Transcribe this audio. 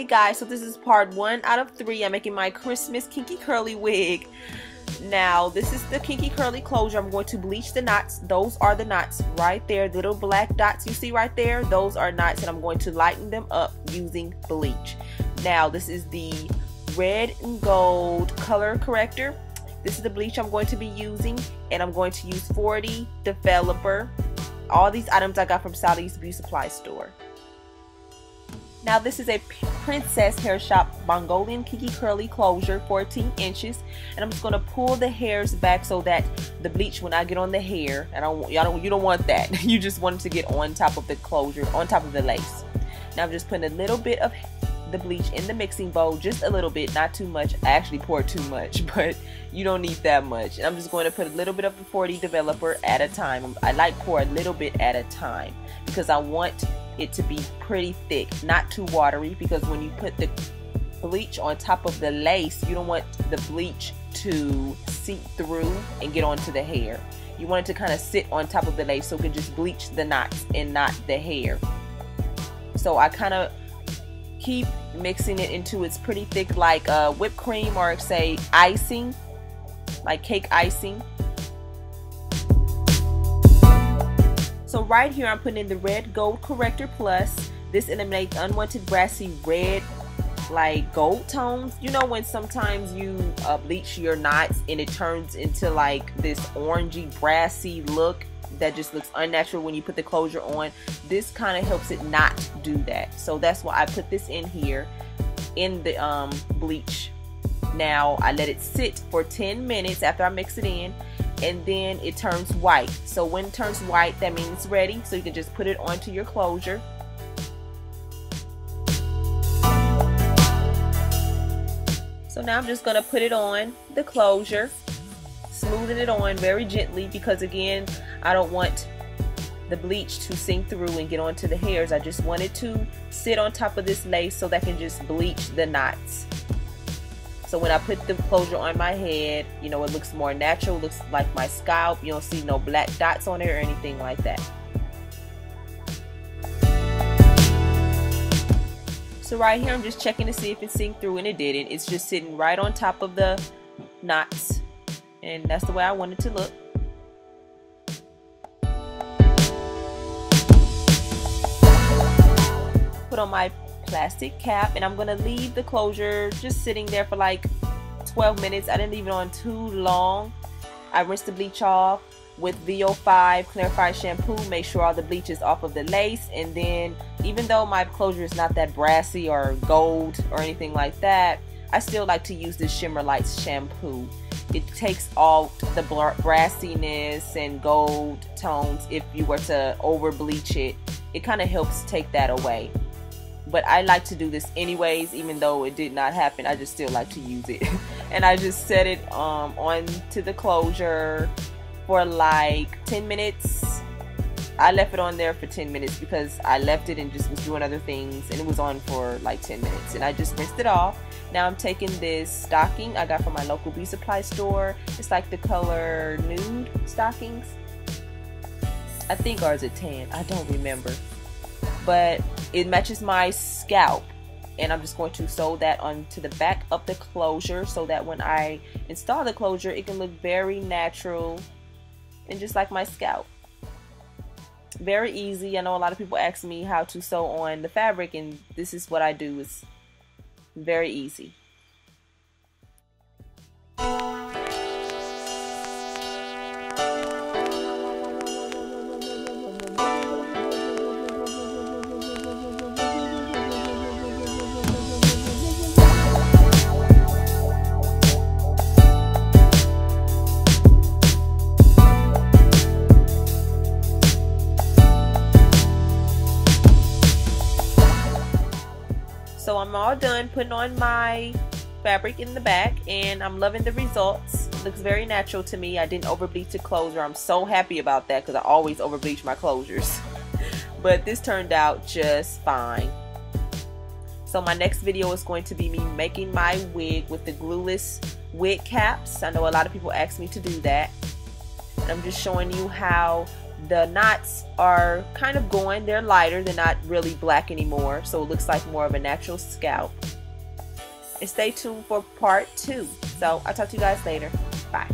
Hey guys, so this is part 1 out of 3. I'm making my Christmas kinky curly wig. Now this is the kinky curly closure. I'm going to bleach the knots. Those are the knots right there. The little black dots you see right there, those are knots, and I'm going to lighten them up using bleach. Now this is the red and gold color corrector. This is the bleach I'm going to be using, and I'm going to use 40 developer. All these items I got from Sally's Beauty Supply store. Now this is a PrincessHairShop Mongolian kinky curly closure, 14 inches, and I'm just going to pull the hairs back so that the bleach will not get on the hair. You don't want that. You just want it to get on top of the closure, on top of the lace. Now I'm just putting a little bit of the bleach in the mixing bowl, just a little bit, not too much. I actually poured too much, but you don't need that much. And I'm just going to put a little bit of the 40 developer at a time. I like pour a little bit at a time because I want it to be pretty thick, not too watery, because when you put the bleach on top of the lace, you don't want the bleach to seep through and get onto the hair. You want it to kind of sit on top of the lace so it can just bleach the knots and not the hair. So I kind of keep mixing it into it's pretty thick, like whipped cream, or say icing, like cake icing. So right here I'm putting in the red gold corrector plus. This eliminates unwanted brassy red like gold tones. You know when sometimes you bleach your knots and it turns into like this orangey brassy look that just looks unnatural when you put the closure on. This kind of helps it not do that. So that's why I put this in here in the bleach. Now I let it sit for 10 minutes after I mix it in, and then it turns white. So when it turns white, that means it's ready, so you can just put it onto your closure. So now I'm just going to put it on the closure, smoothing it on very gently, because again, I don't want the bleach to sink through and get onto the hairs. I just want it to sit on top of this lace so that I can just bleach the knots. So when I put the closure on my head, you know, it looks more natural, looks like my scalp. You don't see no black dots on it or anything like that. So right here, I'm just checking to see if it sinked through, and it didn't. It's just sitting right on top of the knots, and that's the way I want it to look. Put on my plastic cap, and I'm gonna leave the closure just sitting there for like 12 minutes. I didn't leave it on too long. I rinsed the bleach off with VO5 clarified shampoo, make sure all the bleach is off of the lace, and then even though my closure is not that brassy or gold or anything like that, I still like to use this Shimmer Lights shampoo. It takes all the brassiness and gold tones. If you were to over bleach it, it kind of helps take that away. But I like to do this anyways, even though it did not happen. I just still like to use it. And I just set it onto the closure for like 10 minutes. I left it on there for 10 minutes because I left it and just was doing other things, and it was on for like 10 minutes, and I just rinsed it off. Now I'm taking this stocking I got from my local beauty supply store. It's like the color nude stockings, I think, or is it tan? I don't remember. But it matches my scalp, and I'm just going to sew that onto the back of the closure so that when I install the closure, it can look very natural and just like my scalp. Very easy. I know a lot of people ask me how to sew on the fabric, and this is what I do. It's very easy. So I'm all done putting on my fabric in the back, and I'm loving the results. It looks very natural to me. I didn't over bleach the closure. I'm so happy about that because I always over bleach my closures. But this turned out just fine. So my next video is going to be me making my wig with the glueless wig caps. I know a lot of people ask me to do that. And I'm just showing you how the knots are kind of going, they're lighter, they're not really black anymore, so it looks like more of a natural scalp. And stay tuned for part 2. So I'll talk to you guys later. Bye.